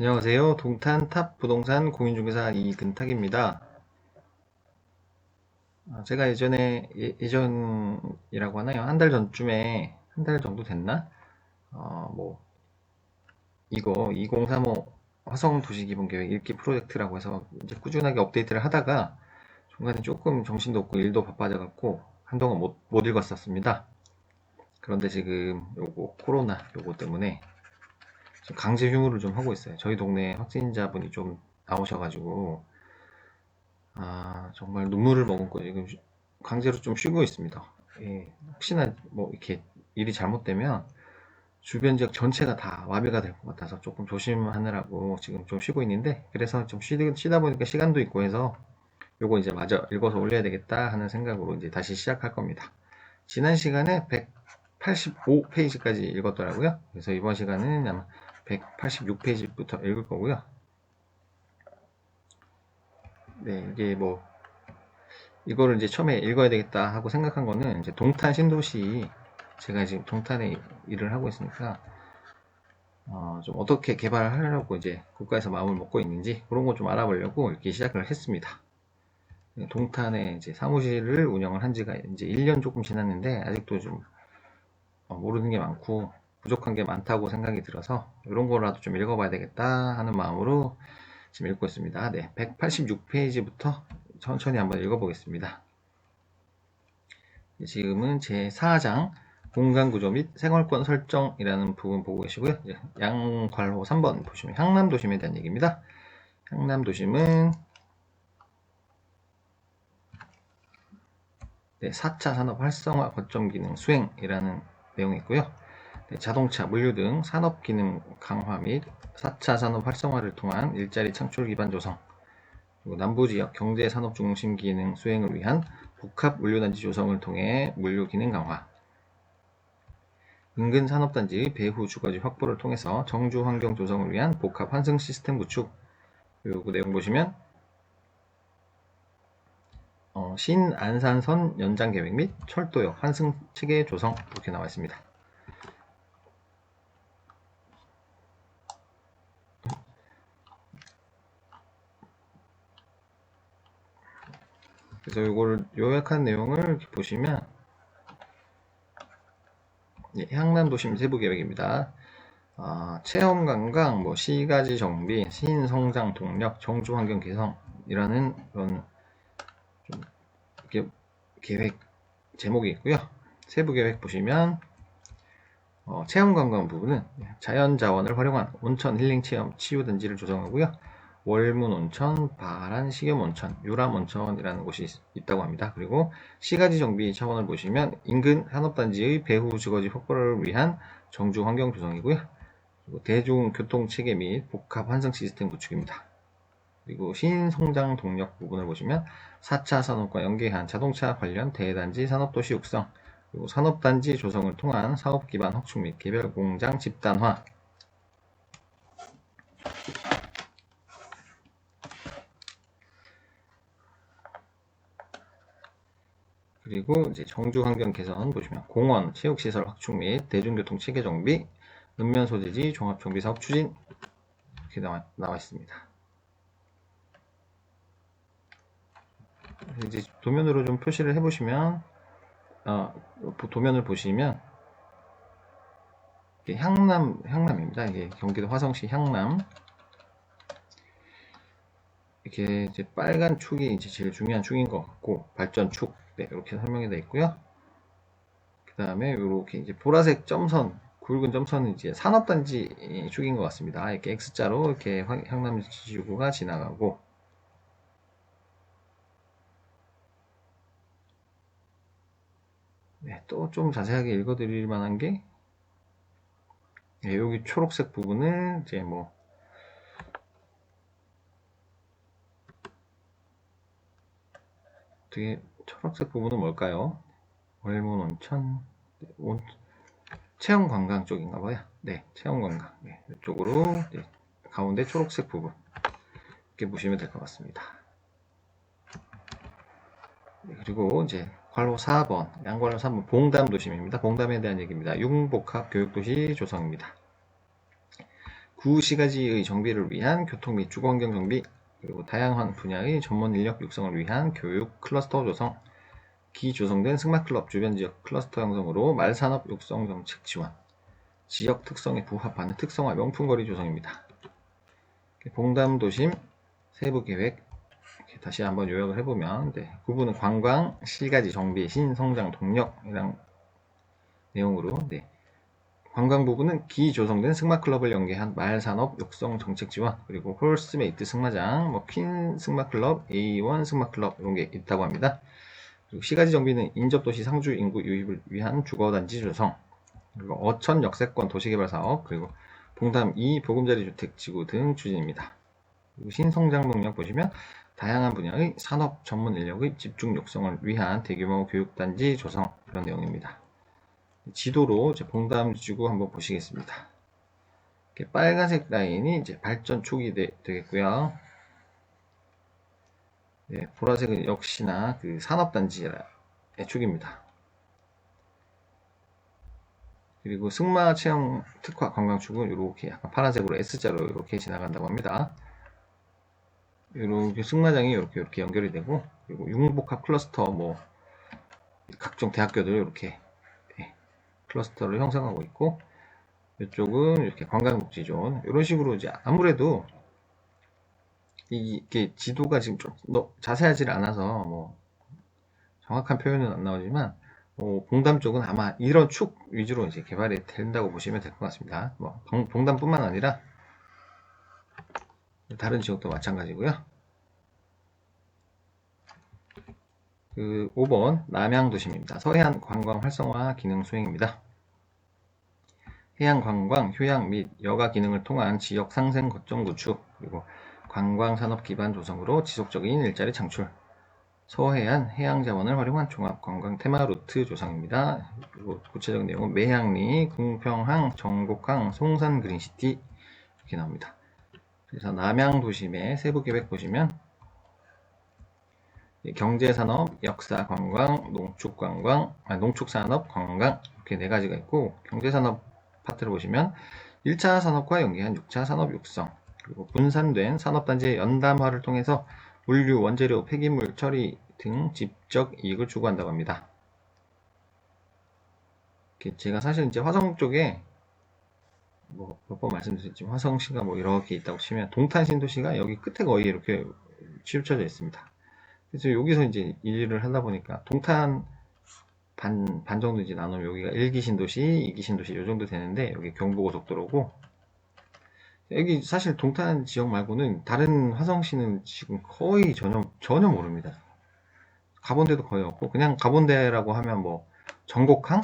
안녕하세요. 동탄 탑 부동산 공인중개사 이근탁입니다. 제가 예전이라고 하나요? 한 달 전쯤에, 한 달 정도 됐나? 뭐, 이거 2035 화성도시기본계획 1기 프로젝트라고 해서 이제 꾸준하게 업데이트를 하다가 중간에 조금 정신도 없고 일도 바빠져갖고 한동안 못 읽었었습니다. 그런데 지금 요거 코로나 요거 때문에 지금 강제 휴무를 좀 하고 있어요. 저희 동네에 확진자분이 좀 나오셔가지고 정말 눈물을 머금고 지금 강제로 좀 쉬고 있습니다. 예, 혹시나 뭐 이렇게 일이 잘못되면 주변 지역 전체가 다 마비가 될 것 같아서 조금 조심하느라고 지금 좀 쉬고 있는데, 그래서 좀 쉬다 보니까 시간도 있고 해서 요거 이제 마저 읽어서 올려야 되겠다 하는 생각으로 이제 다시 시작할 겁니다. 지난 시간에 185페이지까지 읽었더라고요. 그래서 이번 시간은 아마 186페이지부터 읽을 거고요. 네, 이게 뭐 이거를 이제 처음에 읽어야 되겠다 하고 생각한 거는 이제 동탄 신도시, 제가 지금 동탄에 일을 하고 있으니까 좀 어떻게 개발을 하려고 이제 국가에서 마음을 먹고 있는지 그런 거 좀 알아보려고 이렇게 시작을 했습니다. 동탄에 이제 사무실을 운영을 한 지가 이제 1년 조금 지났는데 아직도 좀 모르는 게 많고 부족한 게 많다고 생각이 들어서 이런 거라도 좀 읽어봐야 되겠다 하는 마음으로 지금 읽고 있습니다. 네, 186페이지부터 천천히 한번 읽어보겠습니다. 지금은 제 4장 공간구조 및 생활권 설정이라는 부분 보고 계시고요. 양괄호 3번 보시면 향남도심에 대한 얘기입니다. 향남도심은 4차 산업 활성화 거점 기능 수행이라는 내용이 있고요. 자동차, 물류 등 산업 기능 강화 및 4차 산업 활성화를 통한 일자리 창출 기반 조성, 그리고 남부지역 경제산업 중심 기능 수행을 위한 복합 물류단지 조성을 통해 물류 기능 강화, 인근 산업단지의 배후 주거지 확보를 통해서 정주 환경 조성을 위한 복합 환승 시스템 구축. 요 내용 보시면 신안산선 연장 계획 및 철도역 환승 체계 조성 이렇게 나와 있습니다. 그래서 이걸 요약한 내용을 이렇게 보시면 향남도심 세부계획입니다. 체험관광, 시가지 정비, 신성장 동력, 정주환경 개선이라는 그런 좀 이렇게 계획 제목이 있고요. 세부 계획 보시면 체험관광 부분은 자연자원을 활용한 온천 힐링 체험 치유단지를 조성하고요. 월문온천, 바란 식염온천, 유람온천이라는 곳이 있다고 합니다. 그리고 시가지 정비 차원을 보시면 인근 산업단지의 배후 주거지 확보를 위한 정주 환경 조성이고요. 그리고 대중교통체계 및 복합 환승 시스템 구축입니다. 그리고 신성장 동력 부분을 보시면 4차 산업과 연계한 자동차 관련 대단지 산업도시 육성, 그리고 산업단지 조성을 통한 사업기반 확충 및 개별 공장 집단화, 그리고 이제 정주 환경 개선 보시면 공원, 체육시설 확충 및 대중교통 체계 정비, 읍면 소재지 종합 정비 사업 추진 이렇게 나와 있습니다. 이제 도면으로 좀 표시를 해보시면 도면을 보시면 향남입니다. 이게 경기도 화성시 향남. 이렇게 이제 빨간 축이 이제 제일 중요한 축인 것 같고, 발전축, 네, 이렇게 설명이 되어 있고요. 그 다음에 이렇게 이제 보라색 점선, 굵은 점선은 이제 산업단지 축인 것 같습니다. 이렇게 X자로 이렇게 향남 지구가 지나가고, 네, 또 좀 자세하게 읽어드릴 만한 게, 네, 여기 초록색 부분은 이제 되게 초록색 부분은 뭘까요? 월문 온천, 체험관광 쪽인가 봐요. 네, 체험관광. 네, 이쪽으로 네, 가운데 초록색 부분 이렇게 보시면 될 것 같습니다. 네, 그리고 이제 괄호 4번, 양괄호 3번 봉담 도심입니다. 봉담에 대한 얘기입니다. 융복합 교육도시 조성입니다. 구시가지의 정비를 위한 교통 및 주거환경 정비, 그리고 다양한 분야의 전문 인력 육성을 위한 교육 클러스터 조성, 기조성된 승마클럽 주변 지역 클러스터 형성으로 말산업 육성 정책 지원, 지역 특성에 부합하는 특성화 명품거리 조성입니다. 봉담도심 세부계획 다시 한번 요약을 해보면, 구분은 관광, 실가지 정비, 신성장 동력이랑 내용으로, 관광 부분은 기조성된 승마클럽을 연계한 말산업 육성 정책 지원, 그리고 홀스메이트 승마장, 퀸 승마클럽, A1 승마클럽 이런 게 있다고 합니다. 그리고 시가지 정비는 인접도시 상주 인구 유입을 위한 주거단지 조성, 그리고 어천 역세권 도시개발 사업, 그리고 봉담 2 보금자리 주택 지구 등 추진입니다. 그리고 신성장 동력 보시면 다양한 분야의 산업 전문 인력의 집중 육성을 위한 대규모 교육단지 조성, 이런 내용입니다. 지도로 이제 봉담 지구 한번 보시겠습니다. 이렇게 빨간색 라인이 이제 발전 축이 되겠고요. 보라색은 역시나 그 산업단지의 축입니다. 그리고 승마 체험 특화 관광축은 이렇게 약간 파란색으로 S자로 이렇게 지나간다고 합니다. 이렇게 승마장이 이렇게 연결이 되고, 그리고 융복합 클러스터 뭐 각종 대학교들 이렇게 클러스터를 형성하고 있고, 이쪽은 이렇게 관광복지존, 이런 식으로 이제 아무래도 이게 지도가 지금 좀 자세하지 않아서 뭐 정확한 표현은 안 나오지만, 봉담 쪽은 아마 이런 축 위주로 이제 개발이 된다고 보시면 될 것 같습니다. 뭐 봉담뿐만 아니라 다른 지역도 마찬가지고요. 그 5번 남양도심입니다. 서해안 관광 활성화 기능 수행입니다. 해양 관광, 휴양 및 여가 기능을 통한 지역 상생 거점 구축, 그리고 관광 산업 기반 조성으로 지속적인 일자리 창출, 서해안 해양 자원을 활용한 종합 관광 테마 루트 조성입니다. 그리고 구체적인 내용은 매향리, 궁평항, 정곡항, 송산 그린시티 이렇게 나옵니다. 그래서 남양도심의 세부 계획 보시면 경제산업, 역사관광, 농축관광, 농축산업, 관광 이렇게 네 가지가 있고, 경제산업 파트를 보시면 1차 산업과 연계한 6차 산업 육성, 그리고 분산된 산업단지의 연담화를 통해서 물류, 원재료, 폐기물 처리 등 직접 이익을 추구한다고 합니다. 제가 사실 이제 화성 쪽에 뭐 몇 번 말씀드렸지만 화성시가 뭐 이렇게 있다고 치면 동탄 신도시가 여기 끝에 거의 이렇게 치우쳐져 있습니다. 그래서 여기서 이제 일을 하다 보니까 동탄 반 정도 이제 나누면 여기가 1기 신도시, 2기 신도시 요 정도 되는데, 여기 경부고속도로고, 여기 사실 동탄 지역 말고는 다른 화성시는 지금 거의 전혀 모릅니다. 가본 데도 거의 없고, 그냥 가본 데라고 하면 뭐 정곡항?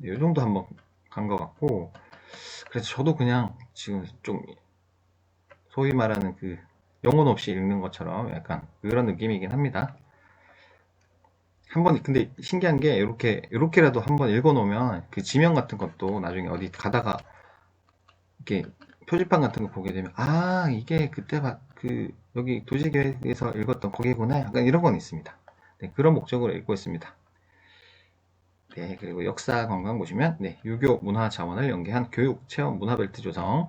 요 정도 한번 간 것 같고, 그래서 저도 그냥 지금 좀 소위 말하는 그 영혼 없이 읽는 것처럼 약간 그런 느낌이긴 합니다. 한번 근데 신기한 게 이렇게라도 한번 읽어놓으면 그 지명 같은 것도 나중에 어디 가다가 이렇게 표지판 같은 거 보게 되면, 아 이게 그때 그 여기 도시계획에서 읽었던 거기구나, 약간 이런 건 있습니다. 그런 목적으로 읽고 있습니다. 그리고 역사 관광 보시면 유교 문화 자원을 연계한 교육 체험 문화벨트 조성,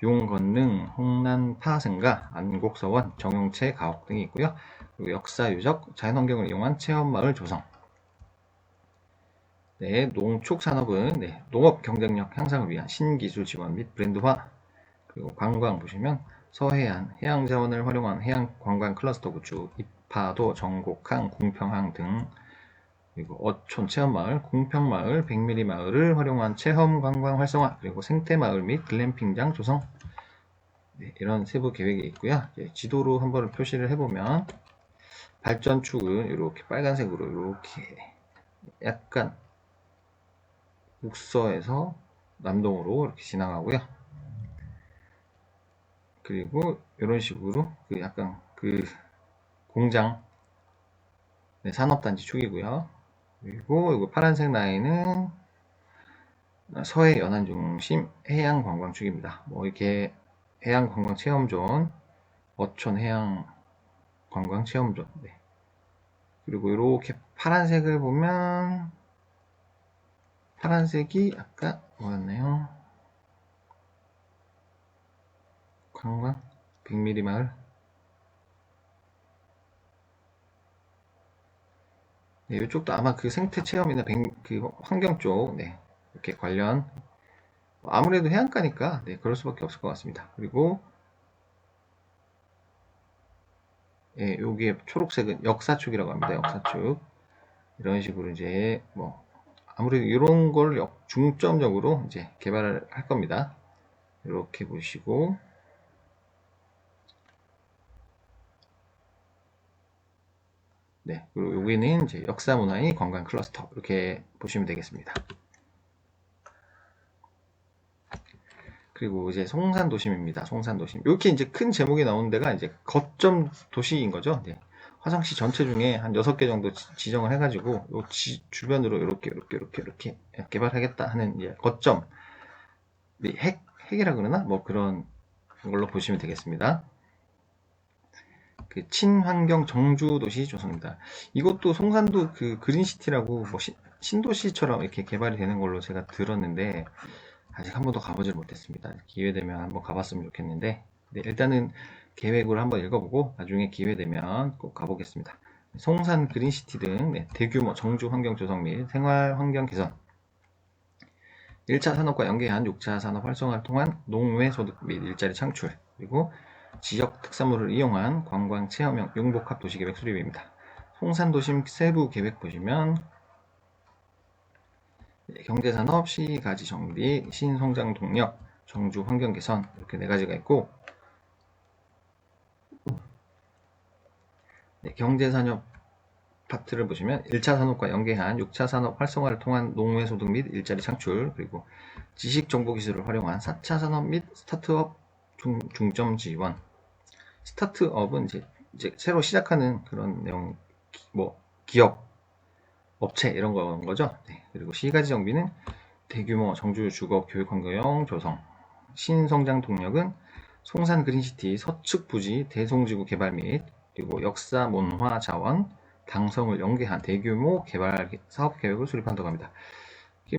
용건능, 홍난 파생가, 안곡서원, 정용채 가옥 등이 있고요. 그리고 역사 유적, 자연환경을 이용한 체험마을 조성. 농축산업은 농업 경쟁력 향상을 위한 신기술 지원 및 브랜드화. 그리고 관광 보시면 서해안 해양 자원을 활용한 해양 관광 클러스터 구축, 입하도, 정곡항, 궁평항 등. 그리고 어촌 체험마을, 궁평마을, 백미리 마을을 활용한 체험 관광 활성화, 그리고 생태마을 및 글램핑장 조성. 이런 세부 계획이 있고요. 지도로 한번 표시를 해보면 발전축은 이렇게 빨간색으로 이렇게 약간 북서에서 남동으로 이렇게 지나가고요. 그리고 이런 식으로 그 약간 그 공장 산업단지 축이고요. 그리고 이거 파란색 라인은 서해 연안중심 해양관광축입니다. 뭐 이렇게 해양관광체험존, 어촌 해양관광체험존. 그리고 이렇게 파란색을 보면 파란색이 아까 뭐였나요? 한강 100mm 마을. 네, 이쪽도 아마 그 생태 체험이나 그 환경 쪽, 네, 이렇게 관련, 아무래도 해안가니까, 네, 그럴 수밖에 없을 것 같습니다. 그리고, 예, 여기에 초록색은 역사축이라고 합니다. 역사축. 이런 식으로 이제, 뭐, 아무래도 이런 걸 중점적으로 이제 개발을 할 겁니다. 이렇게 보시고, 네, 그리고 여기는 이제 역사 문화의 관광 클러스터 이렇게 보시면 되겠습니다. 그리고 이제 송산도심입니다. 송산도심. 이렇게 이제 큰 제목이 나오는 데가 이제 거점 도시인 거죠. 네. 화성시 전체 중에 한 6개 정도 지정을 해가지고 요 주변으로 이렇게 개발하겠다 하는 이제 거점. 네, 핵이라 그러나 뭐 그런 걸로 보시면 되겠습니다. 그 친환경 정주도시 조성입니다. 이것도 송산도 그 그린시티라고 뭐 신도시처럼 이렇게 개발이 되는 걸로 제가 들었는데 아직 한 번도 가보질 못했습니다. 기회 되면 한번 가봤으면 좋겠는데 네, 일단은 계획을 한번 읽어보고 나중에 기회 되면 꼭 가보겠습니다. 송산 그린시티 등 네, 대규모 정주 환경 조성 및 생활 환경 개선 1차 산업과 연계한 6차 산업 활성화를 통한 농외 소득 및 일자리 창출 그리고 지역 특산물을 이용한 관광 체험형 융복합 도시계획 수립입니다. 송산도심 세부 계획 보시면 경제산업, 시가지 정비, 신성장 동력, 정주 환경 개선 이렇게 4가지가 있고 네, 경제산업 파트를 보시면 1차 산업과 연계한 6차 산업 활성화를 통한 농외 소득 및 일자리 창출 그리고 지식정보기술을 활용한 4차 산업 및 스타트업 중점 지원 스타트업은 이제 새로 시작하는 그런 내용 뭐 기업 업체 이런 거죠. 네, 그리고 시가지 정비는 대규모 정주 주거 교육 환경 조성 신성장 동력은 송산 그린시티 서측 부지 대송지구 개발 및 그리고 역사 문화 자원 당성을 연계한 대규모 개발 사업 계획을 수립한다고 합니다.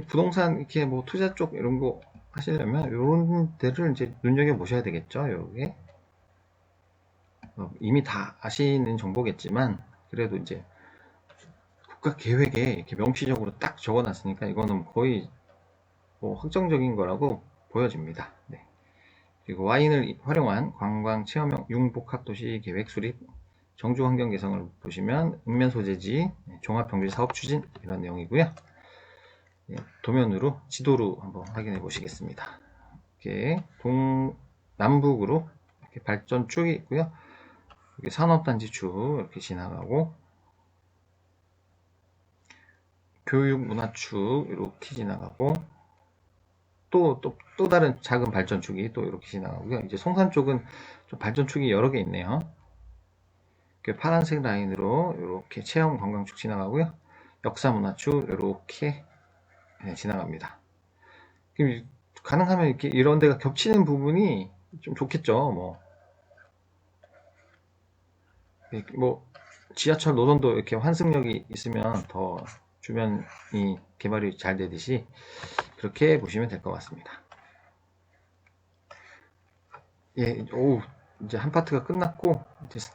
부동산 이렇게 뭐 투자 쪽 이런 거 하시려면 이런 데를 이제 눈여겨 보셔야 되겠죠. 요게 이미 다 아시는 정보겠지만 그래도 이제 국가 계획에 이렇게 명시적으로 딱 적어놨으니까 이거는 거의 뭐 확정적인 거라고 보여집니다. 네. 그리고 와인을 활용한 관광 체험형 융복합도시 계획 수립 정주 환경 개선을 보시면 읍면 소재지 종합경제 사업 추진 이런 내용이고요. 네, 도면으로 지도로 한번 확인해 보시겠습니다. 이렇게 남북으로 이렇게 발전 축이 있고요. 이렇게 산업단지 축 이렇게 지나가고 교육문화축 이렇게 지나가고 또 다른 작은 발전축이 또 이렇게 지나가고요. 이제 송산 쪽은 좀 발전축이 여러 개 있네요. 이렇게 파란색 라인으로 이렇게 체험 관광축 지나가고요. 역사문화축 이렇게 지나갑니다. 가능하면 이렇게 이런 데가 겹치는 부분이 좀 좋겠죠. 뭐 지하철 노선도 이렇게 환승역이 있으면 더 주변이 개발이 잘 되듯이 그렇게 보시면 될 것 같습니다. 예, 이제 한 파트가 끝났고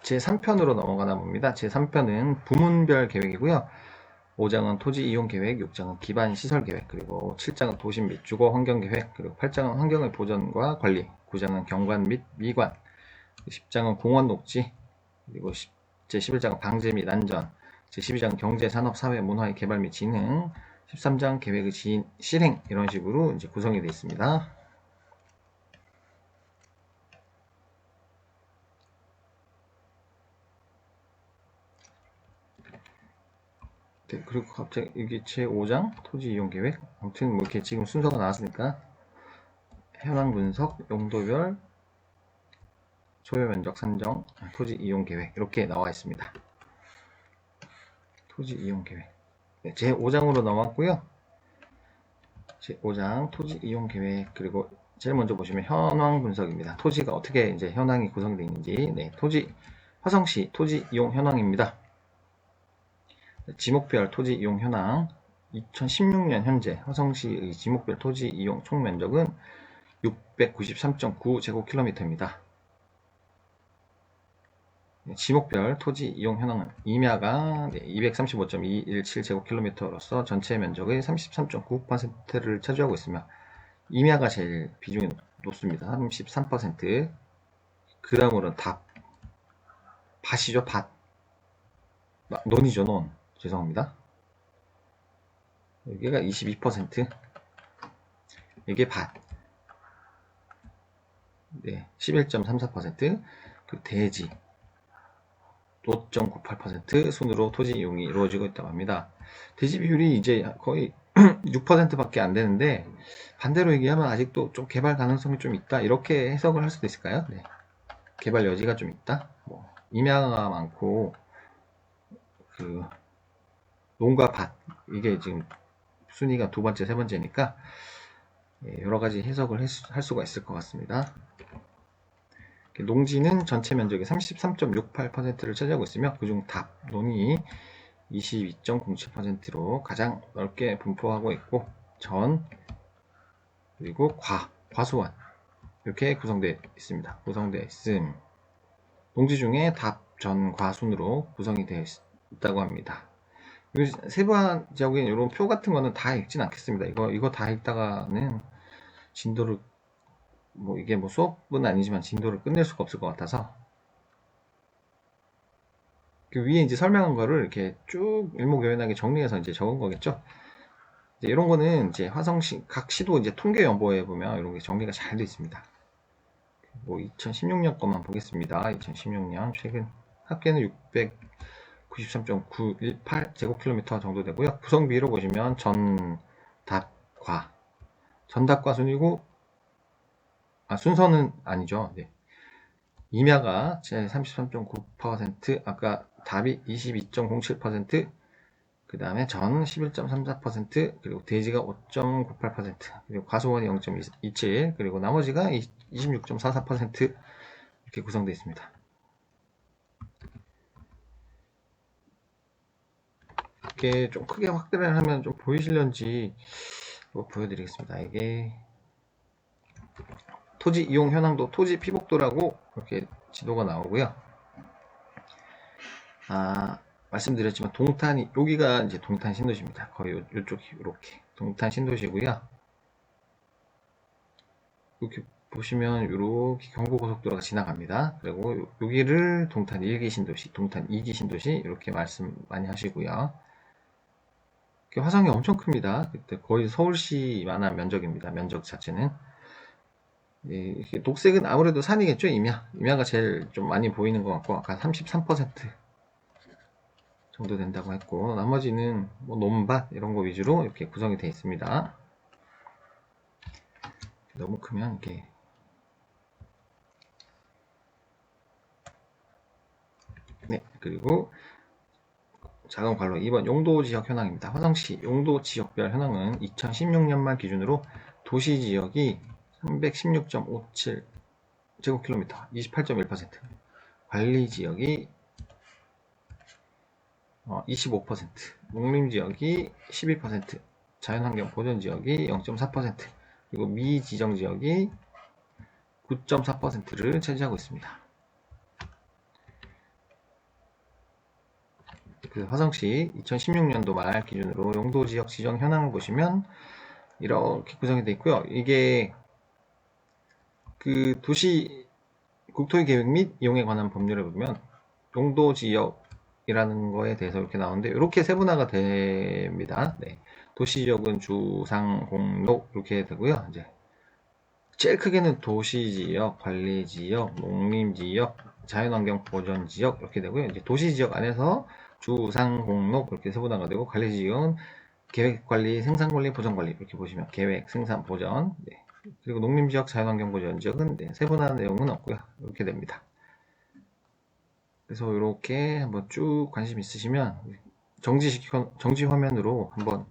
제 3편으로 넘어가나 봅니다. 제 3편은 부문별 계획이고요. 5장은 토지 이용 계획, 6장은 기반 시설 계획, 그리고 7장은 도심 및 주거 환경 계획, 그리고 8장은 환경의 보전과 관리, 9장은 경관 및 미관, 10장은 공원 녹지, 그리고 제 11장은 방제 및 안전, 제 12장 경제, 산업, 사회, 문화의 개발 및 진흥, 13장 계획의 실행 이런 식으로 이제 구성이 되어 있습니다. 네, 그리고 갑자기 이게 제 5장 토지 이용 계획. 아무튼 뭐 이렇게 지금 순서가 나왔으니까 현황 분석, 용도별, 소요 면적 산정, 토지 이용 계획 이렇게 나와 있습니다. 토지 이용 계획. 네, 제 5장으로 넘어왔고요. 제 5장 토지 이용 계획 그리고 제일 먼저 보시면 현황 분석입니다. 토지가 어떻게 이제 현황이 구성되어 있는지. 네, 토지 화성시 토지 이용 현황입니다. 지목별 토지 이용 현황 2016년 현재 화성시의 지목별 토지 이용 총 면적은 693.9제곱킬로미터입니다. 지목별 토지 이용 현황은 임야가 235.217제곱킬로미터로서 전체 면적의 33.9%를 차지하고 있으며 임야가 제일 비중이 높습니다. 33%. 그 다음으로는 밭이죠. 밭. 논이죠. 논. 죄송합니다. 여기가 22%. 이게 밭. 네, 11.34%. 그 대지 5.98% 순으로 토지 이용이 이루어지고 있다고 합니다. 대지 비율이 이제 거의 6%밖에 안 되는데, 반대로 얘기하면 아직도 좀 개발 가능성이 좀 있다, 이렇게 해석을 할 수도 있을까요? 네. 개발 여지가 좀 있다. 임야가 많고 그 농가 밭, 이게 지금 순위가 두 번째, 세 번째니까 여러 가지 해석을 할 수가 있을 것 같습니다. 농지는 전체 면적의 33.68%를 차지하고 있으며 그중 논이 22.07%로 가장 넓게 분포하고 있고, 그리고 과수원 이렇게 구성되어 있습니다. 농지 중에 전, 과 순으로 구성이 되어 있다고 합니다. 세부한 지역인 이런 표 같은 거는 다 읽진 않겠습니다. 이거 다 읽다가는 진도를 이게 수업은 아니지만 진도를 끝낼 수가 없을 것 같아서, 그 위에 이제 설명한 거를 이렇게 쭉 일목요연하게 정리해서 이제 적은 거겠죠. 이제 이런 거는 이제 화성시 각 시도 이제 통계 연보에 보면 이런 게 정리가 잘 되어 있습니다. 2016년 것만 보겠습니다. 2016년 최근 합계는 693.918 제곱킬로미터 정도 되고요. 구성비로 보시면 전답과 순이고, 순서는 아니죠. 네. 임야가 제 33.9%, 아까 답이 22.07%, 그 다음에 전 11.34%, 그리고 대지가 5.98%, 그리고 과수원이 0.27, 그리고 나머지가 26.44% 이렇게 구성되어 있습니다. 이렇게 좀 크게 확대를 하면 좀 보이실런지 보여드리겠습니다. 이게 토지 이용 현황도, 토지 피복도라고 이렇게 지도가 나오고요. 말씀드렸지만 여기가 이제 동탄 신도시입니다. 거의 이쪽이 이렇게 동탄 신도시고요. 이렇게 보시면 이렇게 경부고속도로가 지나갑니다. 그리고 여기를 동탄 1기 신도시, 동탄 2기 신도시 이렇게 말씀 많이 하시고요. 화성이 엄청 큽니다. 그때 거의 서울시만한 면적입니다. 면적 자체는. 녹색은 아무래도 산이겠죠. 임야가 제일 좀 많이 보이는 것 같고, 아까 33% 정도 된다고 했고, 나머지는 논밭 이런 거 위주로 이렇게 구성이 되어 있습니다. 너무 크면 이렇게 그리고 작은 괄호 2번 용도지역 현황입니다. 화성시 용도지역별 현황은 2016년만 기준으로 도시지역이 316.57 제곱킬로미터 28.1%, 관리지역이 25%, 농림지역이 12%, 자연환경 보전지역이 0.4%, 그리고 미지정지역이 9.4%를 차지하고 있습니다. 그 화성시 2016년도 말 기준으로 용도지역 지정 현황을 보시면 이렇게 구성이 되어 있고요. 이게 그 도시 국토의 계획 및 이용에 관한 법률에 보면 용도지역이라는 거에 대해서 이렇게 나오는데, 이렇게 세분화가 됩니다. 네. 도시지역은 주상, 공록 이렇게 되고요. 이제 제일 크게는 도시지역, 관리지역, 농림지역, 자연환경 보전지역 이렇게 되고요. 이제 도시지역 안에서 주상, 공록 이렇게 세분화가 되고, 관리지역은 계획관리, 생산관리, 보전관리 이렇게 보시면 계획, 생산, 보전. 네. 그리고 농림지역, 자연환경 보전지역은 세분화 내용은 없고요. 이렇게 됩니다. 그래서 이렇게 한번 쭉 관심 있으시면 정지 화면으로 한번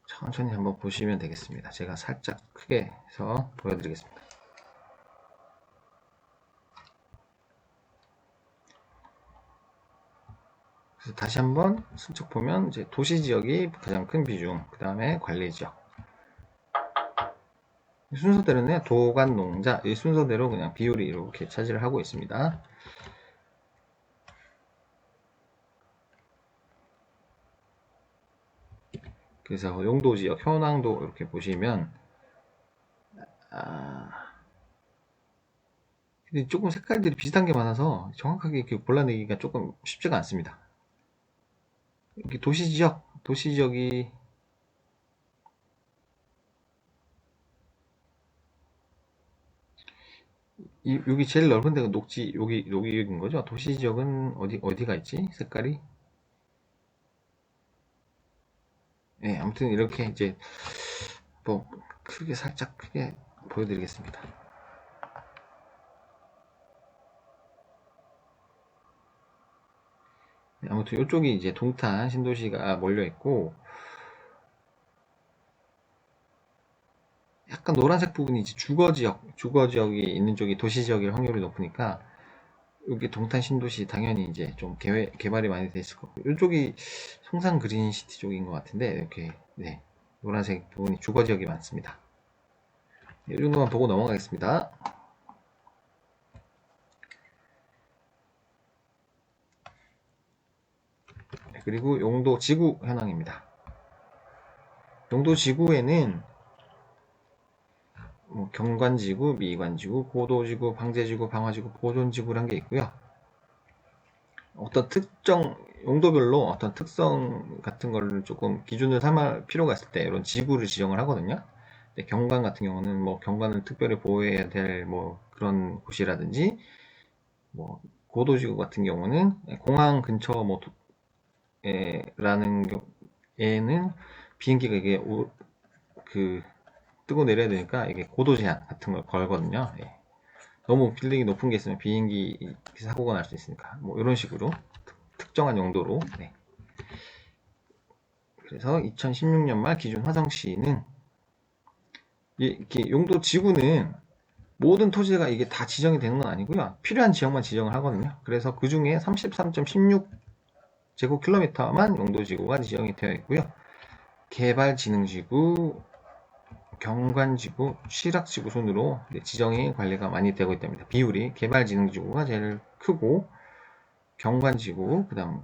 천천히 한번 보시면 되겠습니다. 제가 살짝 크게 해서 보여드리겠습니다. 그래서 다시 한번 슬쩍 보면 이제 도시지역이 가장 큰 비중, 그 다음에 관리지역. 순서대로는 도관, 농자, 이 순서대로 그냥 비율이 이렇게 차지를 하고 있습니다. 그래서 용도 지역 현황도 이렇게 보시면 근데 조금 색깔들이 비슷한 게 많아서 정확하게 이렇게 골라내기가 조금 쉽지가 않습니다. 이렇게 도시지역이 여기 제일 넓은 데가 여기인 거죠? 도시지역은 어디가 있지? 색깔이? 네, 아무튼 이렇게 이제 뭐 살짝 크게 보여드리겠습니다. 네, 아무튼 이쪽이 이제 동탄 신도시가 몰려 있고, 약간 노란색 부분이 이제 주거지역이 있는 쪽이 도시지역일 확률이 높으니까, 여기 동탄 신도시 당연히 이제 좀 개발이 많이 돼 있을 거고, 이쪽이 송산 그린시티 쪽인 것 같은데, 이렇게, 네, 노란색 부분이 주거지역이 많습니다. 이 정도만 보고 넘어가겠습니다. 그리고 용도 지구 현황입니다. 용도 지구에는 뭐 경관지구, 미관지구, 고도지구, 방제지구, 방화지구, 보존지구란 게 있고요. 어떤 특정 용도별로 어떤 특성 같은 거를 조금 기준을 삼을 필요가 있을 때 이런 지구를 지정을 하거든요. 근데 경관 같은 경우는 뭐 경관을 특별히 보호해야 될 뭐 그런 곳이라든지, 뭐 고도지구 같은 경우는 공항 근처 뭐 라는 경우에는 비행기가 이게 뜨고 내려야 되니까 이게 고도 제한 같은 걸 걸거든요. 예. 너무 빌딩이 높은 게 있으면 비행기 사고가 날 수 있으니까 뭐 이런 식으로 특정한 용도로. 네. 그래서 2016년 말 기준 화성시는 이렇게 용도 지구는 모든 토지가 이게 다 지정이 되는 건 아니고요. 필요한 지역만 지정을 하거든요. 그래서 그 중에 33.16제곱킬로미터만 용도 지구가 지정이 되어 있고요. 개발진흥지구, 경관지구, 취락지구 순으로 지정이 관리가 많이 되고 있답니다. 비율이 개발진흥지구가 제일 크고, 경관지구, 그 다음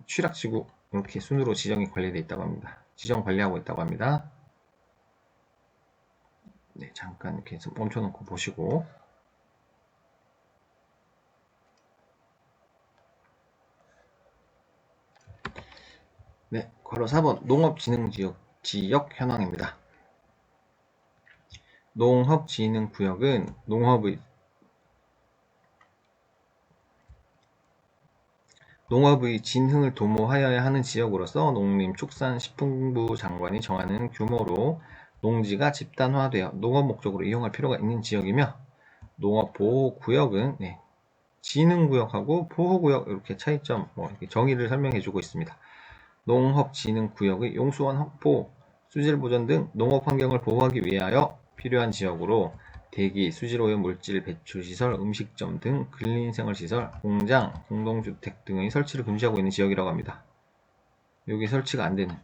취락지구 이렇게 순으로 지정이 관리되어 있다고 합니다. 지정 관리하고 있다고 합니다. 네, 잠깐 이렇게 멈춰놓고 보시고. 네, 괄호 4번 농업진흥지역 현황입니다. 농업진흥구역은 농업의 진흥을 도모하여야 하는 지역으로서 농림축산식품부 장관이 정하는 규모로 농지가 집단화되어 농업 목적으로 이용할 필요가 있는 지역이며, 농업보호구역은 진흥구역하고 보호구역 이렇게 차이점, 이렇게 정의를 설명해주고 있습니다. 농업진흥구역의 용수원 확보, 수질보전 등 농업환경을 보호하기 위하여 필요한 지역으로 대기, 수질오염 물질 배출시설, 음식점 등 근린생활시설, 공장, 공동주택 등의 설치를 금지하고 있는 지역이라고 합니다. 여기 설치가 안 되는,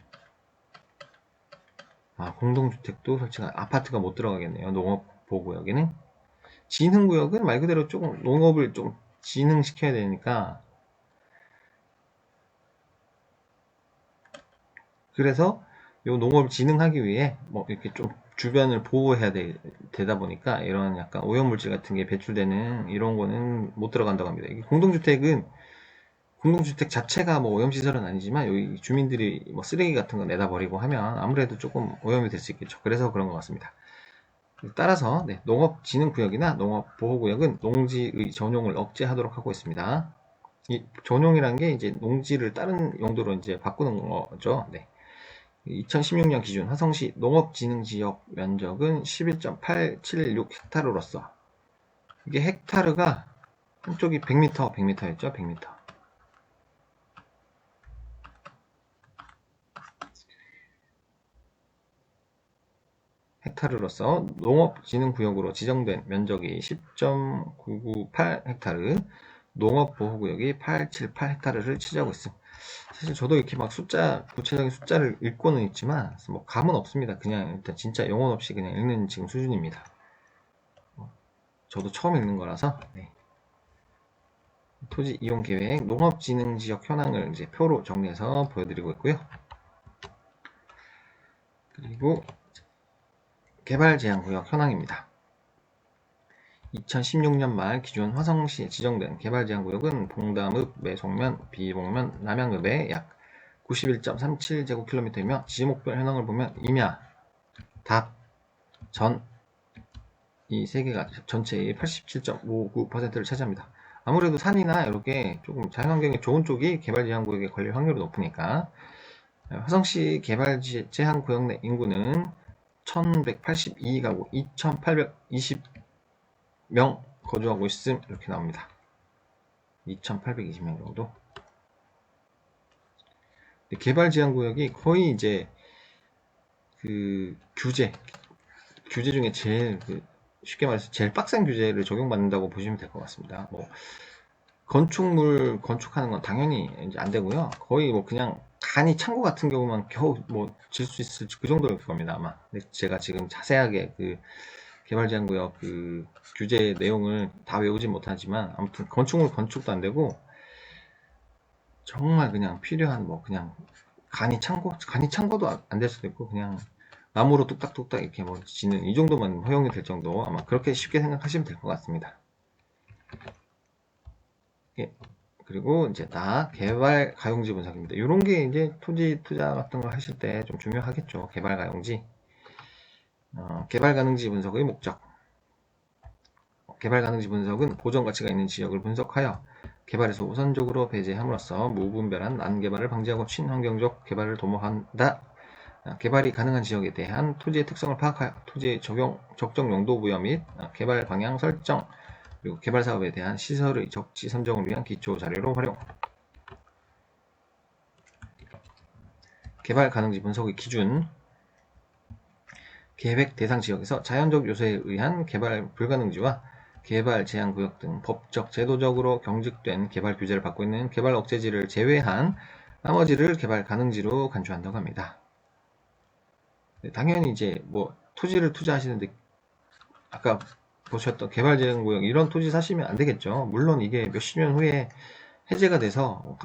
공동주택도 설치가, 아파트가 못 들어가겠네요. 농업보호구역에는. 진흥구역은 말 그대로 조금 농업을 좀 진흥시켜야 되니까, 그래서 요 농업을 진흥하기 위해 뭐 이렇게 좀 주변을 보호해야 되다 보니까 이런 약간 오염물질 같은 게 배출되는 이런 거는 못 들어간다고 합니다. 이게 공동주택 자체가 뭐 오염시설은 아니지만 여기 주민들이 뭐 쓰레기 같은 거 내다 버리고 하면 아무래도 조금 오염이 될 수 있겠죠. 그래서 그런 것 같습니다. 따라서 농업진흥구역이나 농업보호구역은 농지의 전용을 억제하도록 하고 있습니다. 이 전용이라는 게 이제 농지를 다른 용도로 이제 바꾸는 거죠. 네. 2016년 기준 화성시 농업진흥지역 면적은 11.876헥타르로서, 이게 헥타르가 한쪽이 100m였죠. 100m. 헥타르로서 농업진흥구역으로 지정된 면적이 10.998헥타르, 농업보호구역이 878헥타르를 차지하고 있습니다. 사실 저도 이렇게 막 구체적인 숫자를 읽고는 있지만 뭐 감은 없습니다. 그냥 일단 진짜 영혼 없이 그냥 읽는 지금 수준입니다. 저도 처음 읽는 거라서. 네. 토지 이용 계획, 농업진흥지역 현황을 이제 표로 정리해서 보여드리고 있고요. 그리고 개발 제한 구역 현황입니다. 2016년 말 기존 화성시에 지정된 개발 제한 구역은 봉담읍, 매송면, 비봉면, 남양읍의 약 91.37제곱킬로미터이며 지목별 현황을 보면 임야, 답, 전 이 세 개가 전체의 87.59%를 차지합니다. 아무래도 산이나 이렇게 조금 자연환경이 좋은 쪽이 개발 제한 구역에 걸릴 확률이 높으니까 화성시 개발 제한 구역 내 인구는 1182가구 2820명 거주하고 있음 이렇게 나옵니다. 2820명 정도. 개발 제한 구역이 거의 이제 그 규제 중에 제일 쉽게 말해서 제일 빡센 규제를 적용받는다고 보시면 될 것 같습니다. 뭐 건축물 건축하는 건 당연히 이제 안 되고요. 거의 뭐 그냥 간이 창고 같은 경우만 겨우 뭐 질 수 있을 그 정도일 겁니다 아마. 근데 제가 지금 자세하게 그 개발 제한 구역 그 규제 내용을 다 외우진 못하지만 아무튼 건축물 건축도 안 되고 정말 그냥 필요한 뭐 그냥 간이 창고도 안 될 수도 있고 그냥 나무로 뚝딱뚝딱 이렇게 뭐 지는 이 정도만 허용이 될 정도 아마 그렇게 쉽게 생각하시면 될 것 같습니다. 예. 그리고 이제 다 개발 가용지 분석입니다. 이런 게 이제 토지 투자 같은 걸 하실 때 좀 중요하겠죠. 개발 가용지. 개발 가능지 분석의 목적. 개발 가능지 분석은 보전 가치가 있는 지역을 분석하여 개발에서 우선적으로 배제함으로써 무분별한 난개발을 방지하고 친환경적 개발을 도모한다. 개발이 가능한 지역에 대한 토지의 특성을 파악하여 토지의 적정 용도 부여 및 개발 방향 설정, 그리고 개발 사업에 대한 시설의 적지 선정을 위한 기초 자료로 활용. 개발 가능지 분석의 기준. 계획 대상 지역에서 자연적 요소에 의한 개발 불가능지와 개발 제한 구역 등 법적, 제도적으로 경직된 개발 규제를 받고 있는 개발 억제지를 제외한 나머지를 개발 가능지로 간주한다고 합니다. 당연히 이제 뭐 토지를 투자하시는데 아까 보셨던 개발 제한 구역 이런 토지 사시면 안 되겠죠. 물론 이게 몇십 년 후에 해제가 돼서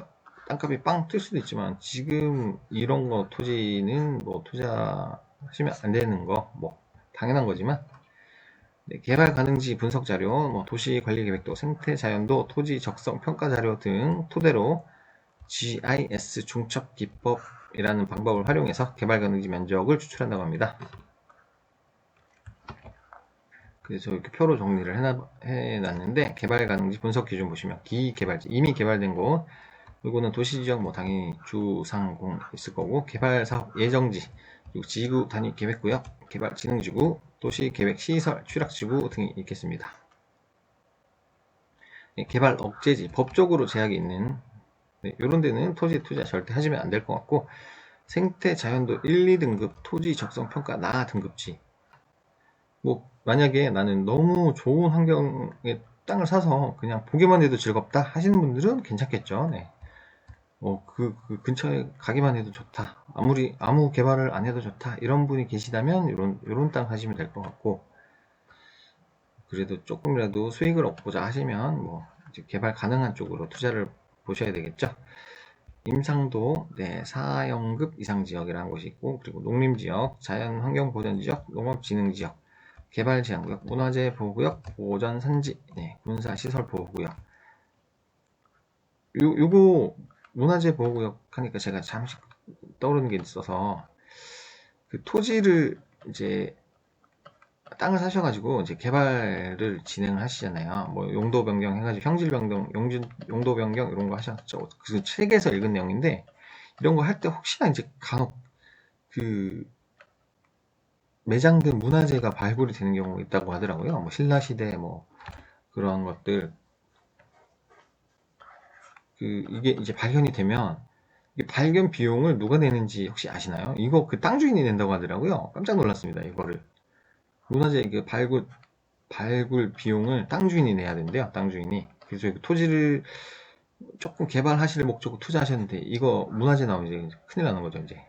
땅값이 빵 뜰 수도 있지만 지금 이런 거 토지는 뭐 투자하시면 안 되는 거 뭐 당연한 거지만 네, 개발 가능지 분석 자료, 뭐 도시 관리 계획도, 생태 자연도, 토지 적성 평가 자료 등 토대로 GIS 중첩 기법이라는 방법을 활용해서 개발 가능지 면적을 추출한다고 합니다. 그래서 이렇게 표로 정리를 해놨는데 개발 가능지 분석 기준 보시면 기개발지 이미 개발된 곳, 이거는 도시지역 뭐 당연히 주상공 있을 거고 개발 사업 예정지, 그리고 지구 단위 계획구역, 개발 진흥지구, 도시 계획 시설 취락지구 등이 있겠습니다. 개발 억제지 법적으로 제약이 있는 이런 데는 토지 투자 절대 하시면 안 될 것 같고 생태 자연도 1, 2등급 토지 적성 평가 나 등급지 뭐 만약에 나는 너무 좋은 환경의 땅을 사서 그냥 보기만 해도 즐겁다 하시는 분들은 괜찮겠죠. 네. 그 근처에 가기만 해도 좋다. 아무 개발을 안 해도 좋다. 이런 분이 계시다면, 요런 땅 하시면 될 것 같고, 그래도 조금이라도 수익을 얻고자 하시면, 뭐, 이제 개발 가능한 쪽으로 투자를 보셔야 되겠죠. 임상도, 네, 4영급 이상 지역이라는 곳이 있고, 그리고 농림지역, 자연환경보전지역, 농업진흥지역, 개발 제한구역, 문화재 보호구역, 보전산지, 네, 군사시설 보호구역. 요거, 문화재 보호구역 하니까 제가 잠시 떠오르는 게 있어서 그 토지를 이제 땅을 사셔가지고 이제 개발을 진행을 하시잖아요. 뭐 용도 변경 해가지고 형질 변경, 용도 변경 이런 거 하셨죠. 그 책에서 읽은 내용인데 이런 거 할 때 혹시나 이제 간혹 그 매장된 문화재가 발굴이 되는 경우가 있다고 하더라고요. 뭐 신라시대 뭐 그런 것들 이게 이제 발견이 되면 발견 비용을 누가 내는지 혹시 아시나요? 이거 그 땅 주인이 낸다고 하더라고요. 깜짝 놀랐습니다. 이거를 문화재 발굴 비용을 땅 주인이 내야 된대요. 땅 주인이. 그래서 토지를 조금 개발하실 목적으로 투자하셨는데 이거 문화재 나오면 이제 큰일 나는 거죠. 이제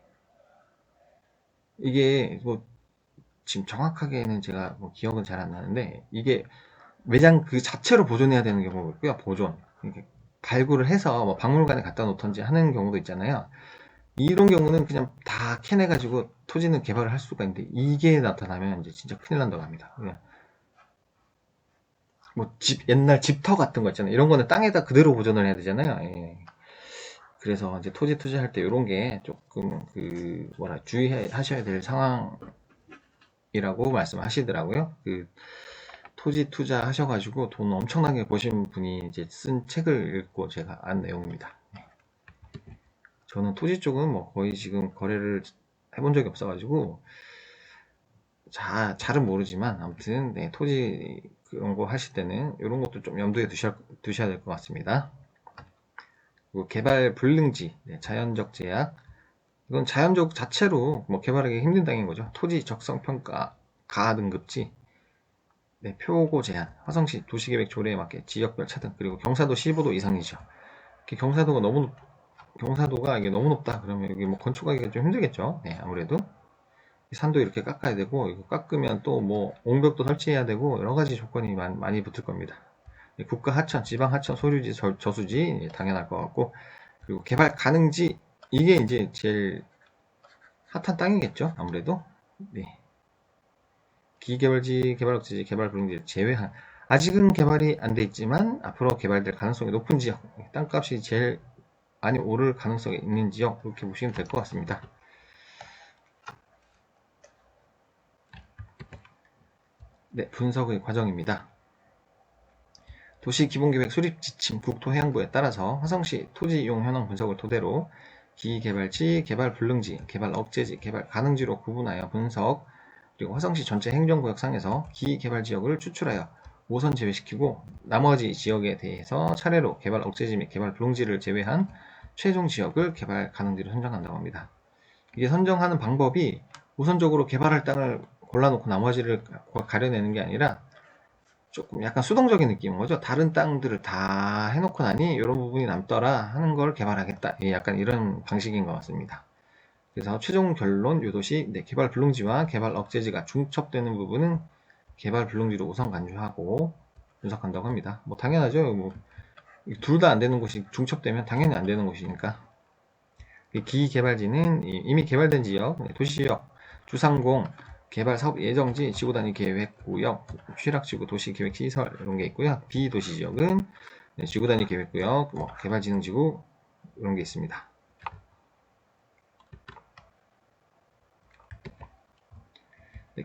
이게 뭐 지금 정확하게는 제가 뭐 기억은 잘 안 나는데 이게 매장 그 자체로 보존해야 되는 경우가 있고요. 보존. 발굴을 해서 뭐 박물관에 갖다 놓던지 하는 경우도 있잖아요. 이런 경우는 그냥 다 캐내가지고 토지는 개발을 할 수가 있는데, 이게 나타나면 이제 진짜 큰일 난다고 합니다. 그냥 뭐 옛날 집터 같은 거 있잖아요. 이런 거는 땅에다 그대로 보존을 해야 되잖아요. 예. 그래서 이제 토지 투자할 때 이런 게 조금 주의하셔야 될 상황이라고 말씀하시더라고요. 토지 투자 하셔가지고 돈 엄청나게 버신 분이 이제 쓴 책을 읽고 제가 안 내용입니다. 네. 저는 토지 쪽은 뭐 거의 지금 거래를 해본 적이 없어가지고 잘은 모르지만, 아무튼 네, 토지 그런 거 하실 때는 이런 것도 좀 염두에 두셔야 될 것 같습니다. 그리고 개발 불능지, 네, 자연적 제약. 이건 자연적 자체로 뭐 개발하기 힘든 땅인 거죠. 토지 적성 평가 가 등급지, 네, 표고 제한, 화성시 도시계획 조례에 맞게 지역별 차등, 그리고 경사도 15도 이상이죠. 경사도가 이게 너무 높다 그러면 여기 뭐 건축하기가 좀 힘들겠죠. 네, 아무래도 산도 이렇게 깎아야 되고, 이거 깎으면 또 뭐 옹벽도 설치해야 되고 여러 가지 조건이 많이 붙을 겁니다. 국가 하천, 지방 하천, 소유지, 저수지 당연할 것 같고, 그리고 개발 가능지, 이게 이제 제일 핫한 땅이겠죠, 아무래도. 네. 기개발지, 개발업지, 개발 불능지 제외한, 아직은 개발이 안 돼 있지만 앞으로 개발될 가능성이 높은 지역, 땅값이 제일 많이 오를 가능성이 있는 지역, 이렇게 보시면 될 것 같습니다. 네, 분석의 과정입니다. 도시기본계획 수립지침 국토해양부에 따라서 화성시 토지이용 현황 분석을 토대로 기개발지, 개발 불능지, 개발 억제지, 개발 가능지로 구분하여 분석, 그리고 화성시 전체 행정구역상에서 기개발지역을 추출하여 우선 제외시키고, 나머지 지역에 대해서 차례로 개발 억제지 및 개발 불능지를 제외한 최종 지역을 개발 가능지로 선정한다고 합니다. 이게 선정하는 방법이 우선적으로 개발할 땅을 골라놓고 나머지를 가려내는 게 아니라 조금 약간 수동적인 느낌인 거죠. 다른 땅들을 다 해놓고 나니 이런 부분이 남더라 하는 걸 개발하겠다. 약간 이런 방식인 것 같습니다. 그래서 최종 결론 요도시, 네, 개발 불능지와 개발 억제지가 중첩되는 부분은 개발 불능지로 우선 간주하고 분석한다고 합니다. 뭐 당연하죠. 뭐 둘 다 안 되는 곳이 중첩되면 당연히 안 되는 곳이니까. 기개발지는 이미 개발된 지역, 도시지역, 주상공, 개발사업 예정지, 지구단위 계획구역, 취락지구 도시계획시설 이런 게 있고요. 비도시지역은 지구단위 계획구역, 개발진흥지구 이런 게 있습니다.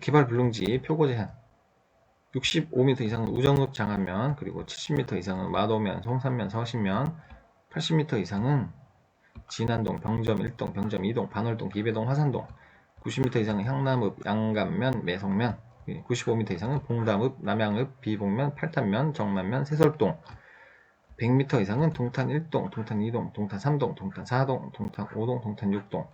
개발 불능지 표고 제한 65m 이상은 우정읍 장안면, 그리고 70m 이상은 마도면, 송산면, 서신면, 80m 이상은 진안동, 병점 1동, 병점 2동, 반월동, 기배동, 화산동, 90m 이상은 향남읍, 양감면, 매성면, 95m 이상은 봉담읍, 남양읍, 비봉면, 팔탄면, 정만면, 세설동, 100m 이상은 동탄 1동, 동탄 2동, 동탄 3동, 동탄 4동, 동탄 5동, 동탄 6동.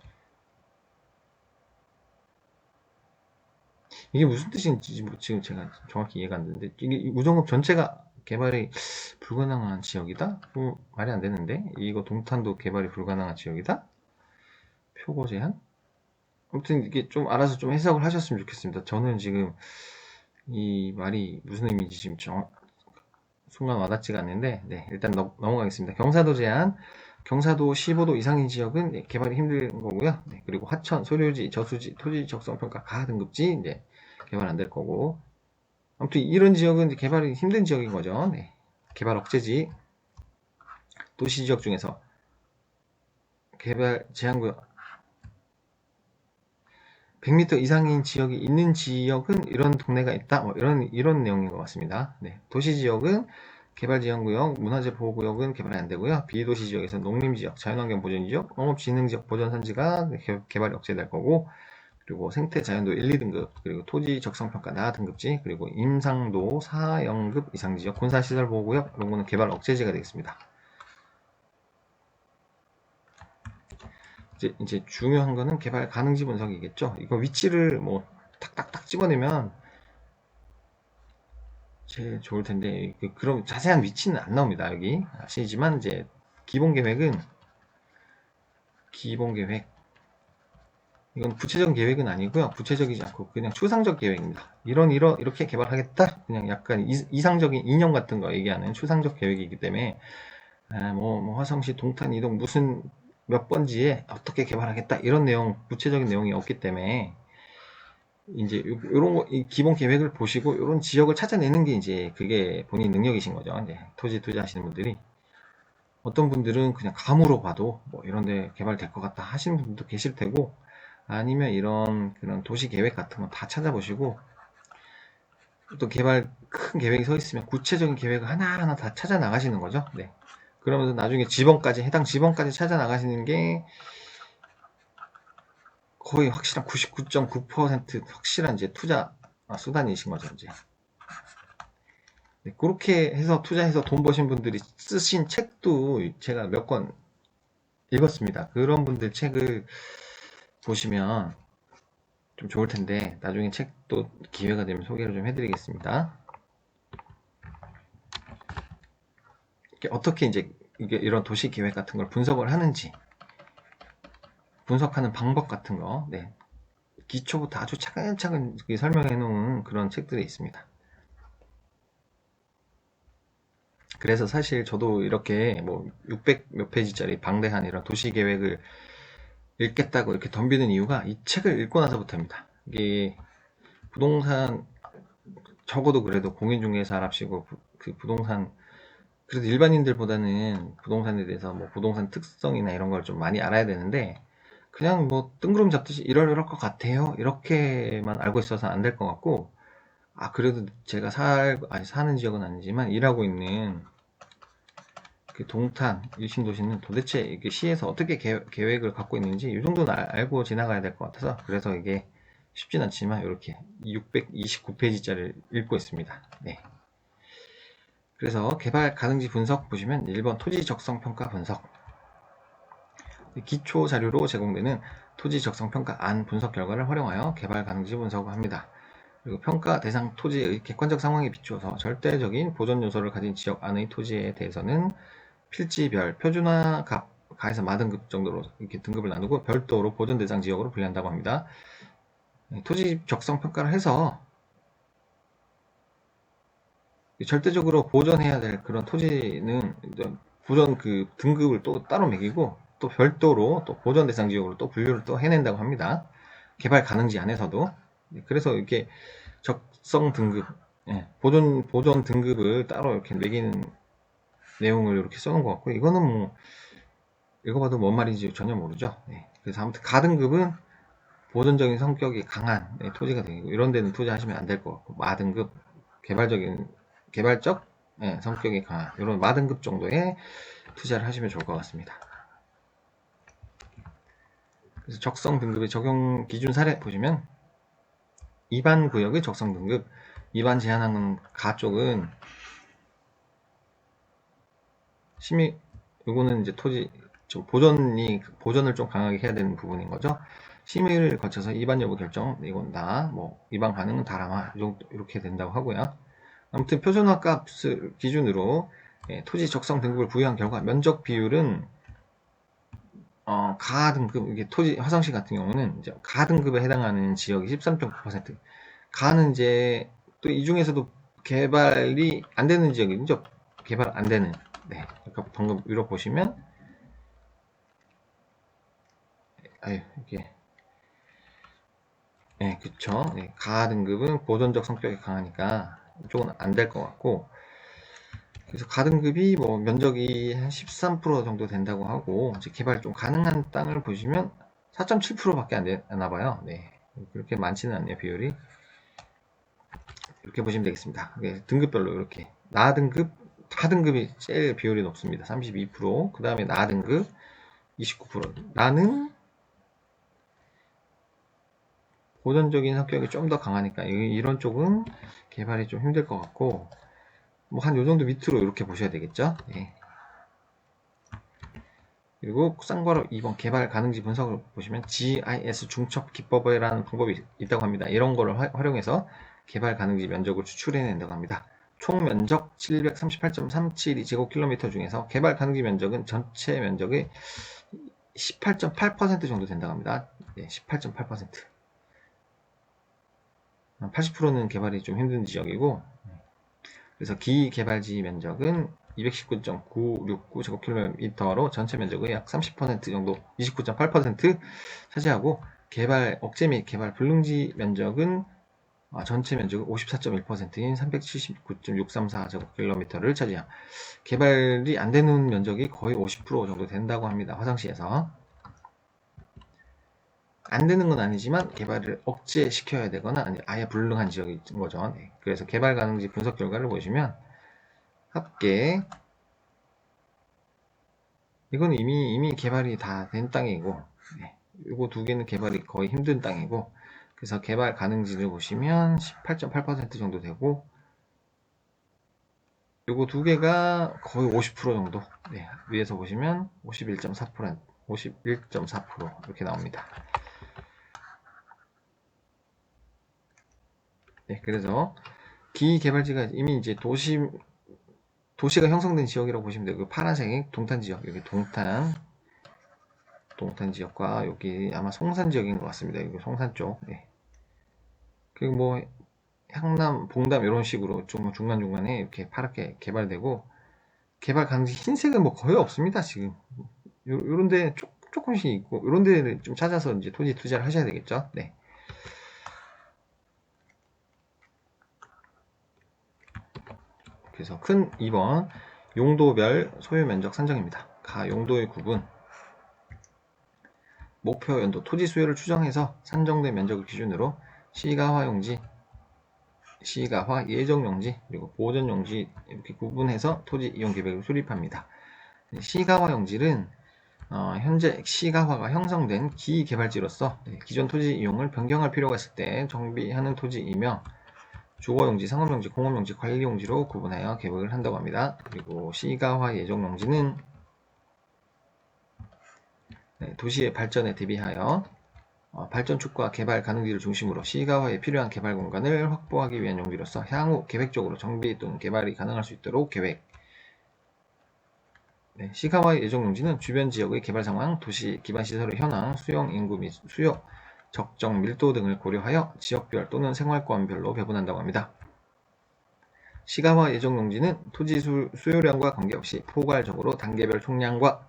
이게 무슨 뜻인지 지금 제가 정확히 이해가 안 되는데, 이게 우정읍 전체가 개발이 불가능한 지역이다? 말이 안 되는데, 이거 동탄도 개발이 불가능한 지역이다? 표고 제한? 아무튼 이게 좀 알아서 좀 해석을 하셨으면 좋겠습니다. 저는 지금 이 말이 무슨 의미인지 지금 순간 와닿지가 않는데, 네, 일단 넘어가겠습니다. 경사도 제한, 경사도 15도 이상인 지역은 개발이 힘든 거고요. 네, 그리고 하천, 소유지, 저수지, 토지 적성평가 가 등급지 이제 개발 안 될 거고, 아무튼 이런 지역은 개발이 힘든 지역인 거죠. 네, 개발 억제지, 도시 지역 중에서 개발 제한구역 100m 이상인 지역이 있는 지역은 이런 동네가 있다. 뭐 이런 내용인 것 같습니다. 네, 도시 지역은 개발지형구역, 문화재보호구역은 개발이 안 되고요. 비도시 지역에서 농림지역, 자연환경 보전지역, 농업진흥지역 보전산지가 개발이 억제될 거고, 그리고 생태 자연도 1, 2등급, 그리고 토지 적성평가 나 등급지, 그리고 임상도 4영급 이상지역, 군사시설보호구역 이런 거는 개발 억제지가 되겠습니다. 이제 중요한 거는 개발 가능지 분석이겠죠. 이거 위치를 뭐 탁탁탁 찍어내면 제일 좋을 텐데, 그럼 자세한 위치는 안 나옵니다. 여기 아시지만 이제 기본 계획, 이건 구체적인 계획은 아니고요. 구체적이지 않고 그냥 추상적 계획입니다. 이렇게 개발하겠다. 그냥 약간 이상적인 이념 같은 거 얘기하는 추상적 계획이기 때문에, 화성시 동탄 이동 무슨 몇 번지에 어떻게 개발하겠다 이런 내용, 구체적인 내용이 없기 때문에 이제 요런 거, 이 기본 계획을 보시고 요런 지역을 찾아내는 게 이제 그게 본인 능력이신 거죠. 이제 토지 투자하시는 분들이. 어떤 분들은 그냥 감으로 봐도 뭐 이런 데 개발될 것 같다 하시는 분도 계실 테고, 아니면 이런 그런 도시 계획 같은 거 다 찾아보시고, 또 큰 계획이 서 있으면 구체적인 계획을 하나하나 다 찾아 나가시는 거죠. 네. 그러면서 나중에 해당 지번까지 찾아 나가시는 게 거의 확실한 99.9% 확실한 이제 투자 수단이신 거죠, 이제. 네, 그렇게 해서 투자해서 돈 버신 분들이 쓰신 책도 제가 몇 권 읽었습니다. 그런 분들 책을 보시면 좀 좋을 텐데, 나중에 책도 기회가 되면 소개를 좀 해드리겠습니다. 어떻게 이제 이런 도시 계획 같은 걸 분석을 하는지, 분석하는 방법 같은 거, 네. 기초부터 아주 차근차근 설명해 놓은 그런 책들이 있습니다. 그래서 사실 저도 이렇게 뭐 600 몇 페이지짜리 방대한 이런 도시 계획을 읽겠다고 이렇게 덤비는 이유가 이 책을 읽고 나서부터입니다. 이게 부동산, 적어도 그래도 공인중개사랍시고 그 부동산, 그래도 일반인들보다는 부동산에 대해서 뭐 부동산 특성이나 이런 걸 좀 많이 알아야 되는데, 그냥 뭐 뜬구름 잡듯이 이럴 것 같아요 이렇게만 알고 있어서 안 될 것 같고, 그래도 제가 사는 지역은 아니지만 일하고 있는 그 동탄 일신도시는 도대체 이게 시에서 어떻게 계획을 갖고 있는지 이 정도는 알고 지나가야 될 것 같아서, 그래서 이게 쉽진 않지만 이렇게 629페이지짜리를 읽고 있습니다. 네. 그래서 개발 가능지 분석 보시면 1번 토지 적성 평가 분석, 기초 자료로 제공되는 토지 적성 평가 안 분석 결과를 활용하여 개발 가능지 분석을 합니다. 그리고 평가 대상 토지의 객관적 상황에 비추어서 절대적인 보존 요소를 가진 지역 안의 토지에 대해서는 필지별 표준화 가에서 마등급 정도로 이렇게 등급을 나누고 별도로 보존 대상 지역으로 분류한다고 합니다. 토지 적성 평가를 해서 절대적으로 보존해야 될 그런 토지는 보존 그 등급을 또 따로 매기고, 또 별도로 또 보존 대상 지역으로 또 분류를 또 해낸다고 합니다. 개발 가능지 안에서도. 그래서 이렇게 적성 등급, 보존 등급을 따로 이렇게 매기는 내용을 이렇게 써놓은 것 같고, 이거는 뭐 읽어봐도 뭔 말인지 전혀 모르죠. 그래서 아무튼 가등급은 보존적인 성격이 강한 토지가 되고, 이런 데는 투자하시면 안 될 것 같고, 마등급 개발적 성격이 강한 이런 마등급 정도의 투자를 하시면 좋을 것 같습니다. 그래서 적성 등급의 적용 기준 사례 보시면, 입안 구역의 적성 등급, 입안 제한하는 가 쪽은 요거는 이제 토지 보존을 좀 강하게 해야 되는 부분인 거죠. 심의를 거쳐서 입안 여부 결정, 이건 뭐 입안 가능은 다라마 이렇게 된다고 하고요. 아무튼 표준화 값을 기준으로 토지 적성 등급을 부여한 결과 면적 비율은 가 등급, 이게 토지 화성시 같은 경우는 이제 가 등급에 해당하는 지역이 13.9%. 가는 이제 또 이 중에서도 개발이 안 되는 지역이죠. 개발 안 되는. 네. 아까 방금 위로 보시면, 이게. 네, 그쵸. 네, 가 등급은 보존적 성격이 강하니까 이쪽은 안 될 것 같고, 그래서 가등급이 뭐 면적이 한 13% 정도 된다고 하고, 이제 개발 좀 가능한 땅을 보시면 4.7%밖에 안 되나 봐요. 네. 그렇게 많지는 않네요, 비율이. 이렇게 보시면 되겠습니다. 등급별로 이렇게. 나등급, 하등급이 제일 비율이 높습니다. 32%. 그 다음에 나등급 29%. 나는 보존적인 성격이 좀 더 강하니까 이런 쪽은 개발이 좀 힘들 것 같고, 뭐 한 요 정도 밑으로 이렇게 보셔야 되겠죠. 네. 그리고 쌍괄호 2번 개발 가능지 분석을 보시면 GIS 중첩 기법이라는 방법이 있다고 합니다. 이런 거를 활용해서 개발 가능지 면적을 추출해낸다고 합니다. 총 면적 738.372제곱킬로미터 중에서 개발 가능지 면적은 전체 면적의 18.8% 정도 된다고 합니다. 18.8%. 80%는 개발이 좀 힘든 지역이고, 그래서 기개발지 면적은 219.969제곱킬로미터로 전체 면적의 약 30% 정도, 29.8% 차지하고, 개발 억제 및 개발 불능지 면적은 전체 면적의 54.1%인 379.634제곱킬로미터를 차지함. 개발이 안 되는 면적이 거의 50% 정도 된다고 합니다. 화성시에서. 안 되는 건 아니지만 개발을 억제시켜야 되거나 아예 불능한 지역이 있는 거죠. 네. 그래서 개발 가능지 분석 결과를 보시면 합계 이건 이미 개발이 다 된 땅이고, 네. 요거 두 개는 개발이 거의 힘든 땅이고, 그래서 개발 가능지를 보시면 18.8% 정도 되고, 요거 두 개가 거의 50% 정도. 네. 위에서 보시면 51.4%, 51.4% 이렇게 나옵니다. 네. 그래서 기개발지가 이미 이제 도시가 형성된 지역이라고 보시면 되고, 파란색 동탄 지역, 여기 동탄 지역과 여기 아마 송산 지역인 것 같습니다. 여기 송산 쪽. 네. 그리고 뭐 향남, 봉담 이런 식으로 좀 중간중간에 이렇게 파랗게 개발되고, 개발 가능지 흰색은 뭐 거의 없습니다. 지금 요런데 조금씩 있고, 요런 데를 좀 찾아서 이제 토지 투자를 하셔야 되겠죠. 네. 그래서 큰 2번 용도별 소유 면적 산정입니다. 가 용도의 구분, 목표 연도 토지 수요를 추정해서 산정된 면적을 기준으로 시가화 용지, 시가화 예정 용지, 그리고 보전 용지 이렇게 구분해서 토지 이용 계획을 수립합니다. 시가화 용지는 현재 시가화가 형성된 기개발지로서 기존 토지 이용을 변경할 필요가 있을 때 정비하는 토지이며, 주거용지, 상업용지, 공업용지, 관리용지로 구분하여 계획을 한다고 합니다. 그리고 시가화 예정용지는 도시의 발전에 대비하여 발전축과 개발 가능지를 중심으로 시가화에 필요한 개발 공간을 확보하기 위한 용지로서 향후 계획적으로 정비 또는 개발이 가능할 수 있도록 계획. 시가화 예정용지는 주변 지역의 개발 상황, 도시 기반 시설의 현황, 수용 인구 및 수요, 적정 밀도 등을 고려하여 지역별 또는 생활권별로 배분한다고 합니다. 시가화 예정용지는 토지 수요량과 관계없이 포괄적으로 단계별 총량과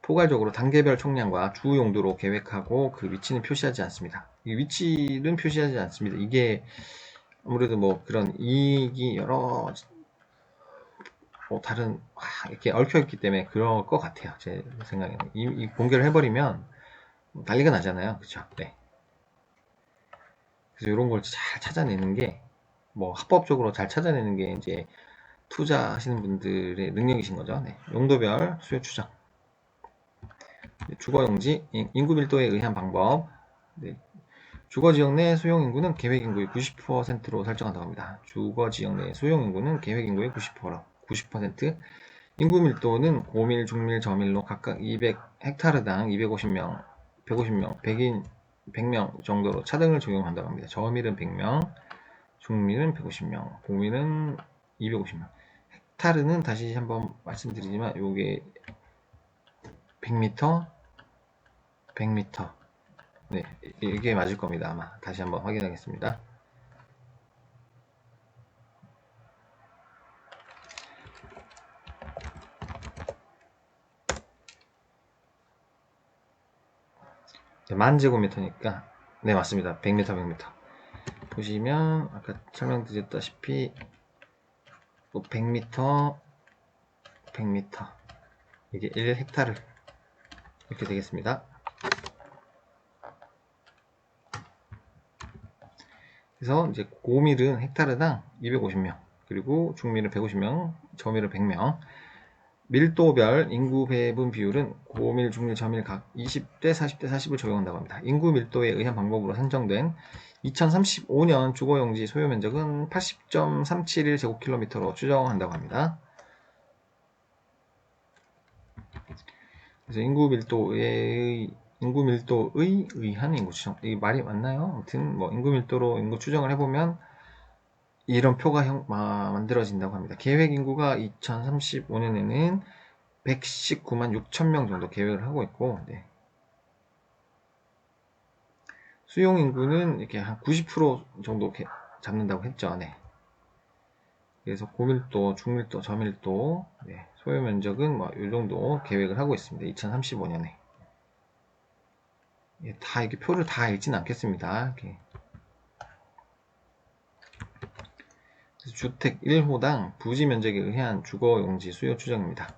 포괄적으로 단계별 총량과 주 용도로 계획하고 그 위치는 표시하지 않습니다. 이 위치는 표시하지 않습니다. 이게 아무래도 뭐 그런 이익이 여러 다른 이렇게 얽혀있기 때문에 그럴 것 같아요. 제 생각에는 이 공개를 해버리면 난리가 나잖아요. 그쵸? 네. 그래서 이런 걸 잘 찾아내는 게, 뭐 합법적으로 잘 찾아내는 게 이제 투자하시는 분들의 능력이신 거죠. 네. 용도별 수요 추정, 주거용지, 인구 밀도에 의한 방법. 네. 주거지역 내 수용인구는 계획인구의 90%로 설정한다고 합니다. 주거지역 내 수용인구는 계획인구의 90%. 인구 밀도는 고밀, 중밀, 저밀로 각각 200헥타르당 250명, 150명, 100명 정도로 차등을 적용한다고 합니다. 저밀은 100명, 중밀은 150명, 고밀은 250명. 헥타르는 다시 한번 말씀드리지만 요게 100m, 100m. 네, 이게 맞을 겁니다. 아마 다시 한번 확인하겠습니다. 네, 만제곱미터니까 네, 맞습니다. 100m, 100m. 보시면 아까 설명드렸다시피 100m, 100m. 이게 1헥타르 이렇게 되겠습니다. 그래서 이제 고밀은 헥타르당 250명, 그리고 중밀은 150명, 저밀은 100명. 밀도별 인구 배분 비율은 고밀, 중밀, 저밀 각 20대, 40대, 40을 적용한다고 합니다. 인구 밀도에 의한 방법으로 산정된 2035년 주거용지 소요 면적은 80.371제곱킬로미터로 추정한다고 합니다. 그래서 인구 밀도의 의한 인구 추정, 이게 말이 맞나요? 아무튼 뭐 인구 밀도로 인구 추정을 해보면 이런 표가 만들어진다고 합니다. 계획 인구가 2035년에는 119만 6천 명 정도 계획을 하고 있고, 네. 수용 인구는 이렇게 한 90% 정도 잡는다고 했죠. 네. 그래서 고밀도, 중밀도, 저밀도, 네, 소요 면적은 뭐 이 정도 계획을 하고 있습니다. 2035년에. 예, 다 이렇게 표를 다 읽진 않겠습니다. 이렇게. 주택 1호당 부지 면적에 의한 주거용지 수요 추정입니다.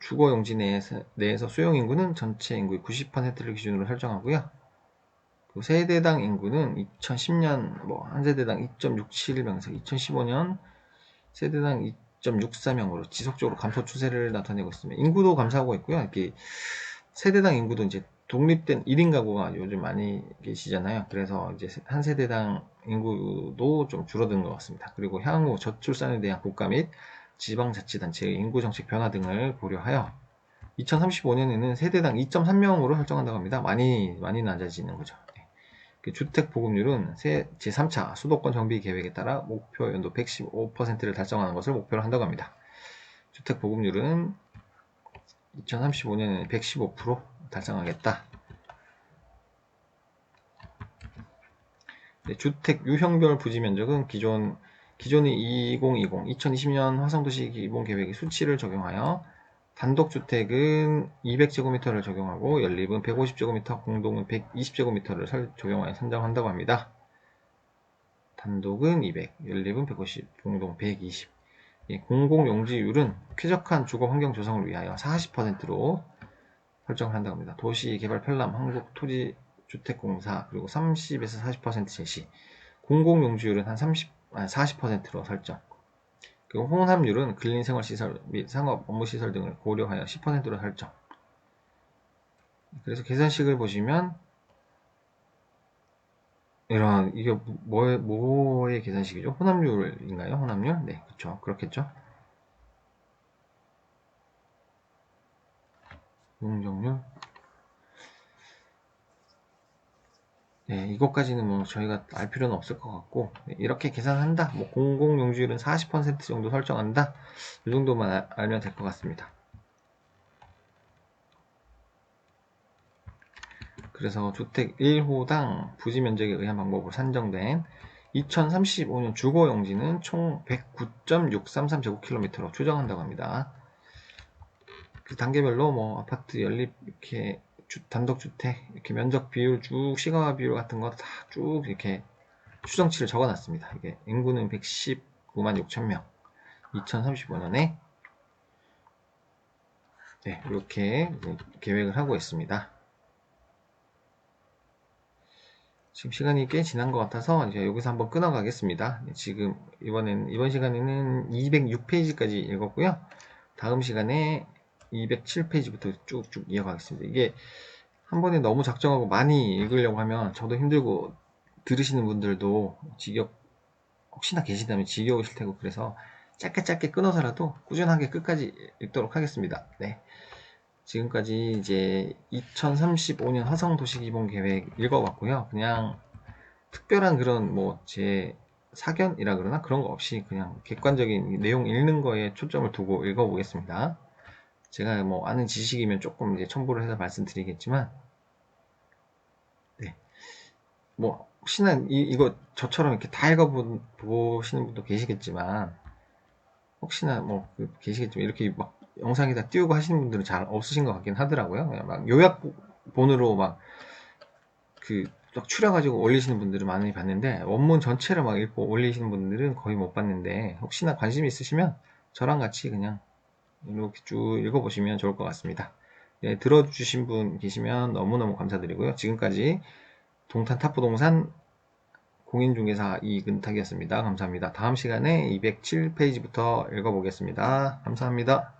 주거용지 내에서 수용인구는 전체 인구의 90%를 기준으로 설정하고요. 그 세대당 인구는 2010년 한 세대당 2.67명에서 2015년 세대당 2.64명으로 지속적으로 감소 추세를 나타내고 있습니다. 인구도 감소하고 있고요. 이렇게 세대당 인구도 이제 독립된 1인 가구가 요즘 많이 계시잖아요. 그래서 이제 한 세대당 인구도 좀 줄어드는 것 같습니다. 그리고 향후 저출산에 대한 국가 및 지방자치단체의 인구정책 변화 등을 고려하여 2035년에는 세대당 2.3명으로 설정한다고 합니다. 많이 낮아지는 거죠. 주택 보급률은 제3차 수도권 정비 계획에 따라 목표 연도 115%를 달성하는 것을 목표로 한다고 합니다. 주택 보급률은 2035년에는 115% 달성하겠다. 주택 유형별 부지 면적은 기존의 2020 화성도시 기본계획의 수치를 적용하여 단독주택은 200제곱미터를 적용하고 연립은 150제곱미터, 공동은 120제곱미터를 적용하여 산정한다고 합니다. 단독은 200, 연립은 150, 공동 120. 공공용지율은 쾌적한 주거환경 조성을 위하여 40%로 설정을 한다고 합니다. 도시개발편람, 한국토지주택공사, 그리고 30에서 40% 제시. 공공용지율은 한 40%로 설정. 그리고 혼합률은 근린생활시설 및 상업 업무시설 등을 고려하여 10%로 설정. 그래서 계산식을 보시면 이게 뭐의 계산식이죠? 혼합률인가요? 혼합률? 네, 그렇죠. 그렇겠죠. 용적률. 네, 이것까지는 저희가 알 필요는 없을 것 같고, 네, 이렇게 계산한다. 공공용지율은 40% 정도 설정한다. 이 정도만 알면 될 것 같습니다. 그래서 주택 1호당 부지 면적에 의한 방법으로 산정된 2035년 주거용지는 총 109.633제곱킬로미터로 추정한다고 합니다. 그 단계별로 아파트 연립 이렇게 단독주택 이렇게 면적 비율 쭉 시가화 비율 같은 거 다 쭉 이렇게 추정치를 적어놨습니다. 이게 인구는 119만 6천명 2035년에 네, 이렇게 계획을 하고 있습니다. 지금 시간이 꽤 지난 것 같아서 이제 여기서 한번 끊어가겠습니다. 지금 이번 시간에는 206페이지까지 읽었고요. 다음 시간에 207페이지부터 쭉쭉 이어가겠습니다. 이게 한 번에 너무 작정하고 많이 읽으려고 하면 저도 힘들고 들으시는 분들도 혹시나 계시다면 지겨우실 테고 그래서 짧게 끊어서라도 꾸준하게 끝까지 읽도록 하겠습니다. 네. 지금까지 이제 2035년 화성도시기본계획 읽어봤고요. 그냥 특별한 그런 제 사견이라 그러나 그런 거 없이 그냥 객관적인 내용 읽는 거에 초점을 두고 읽어보겠습니다. 제가 아는 지식이면 조금 이제 첨부를 해서 말씀드리겠지만, 네. 혹시나 이거 저처럼 이렇게 다 읽어보시는 분도 계시겠지만, 혹시나 계시겠지만, 이렇게 영상에다 띄우고 하시는 분들은 잘 없으신 것 같긴 하더라고요. 그냥 요약본으로 막 추려가지고 올리시는 분들을 많이 봤는데, 원문 전체를 읽고 올리시는 분들은 거의 못 봤는데, 혹시나 관심이 있으시면 저랑 같이 그냥 이렇게 쭉 읽어보시면 좋을 것 같습니다. 네, 들어주신 분 계시면 너무너무 감사드리고요. 지금까지 동탄 탑부동산 공인중개사 이근탁이었습니다. 감사합니다. 다음 시간에 207페이지부터 읽어보겠습니다. 감사합니다.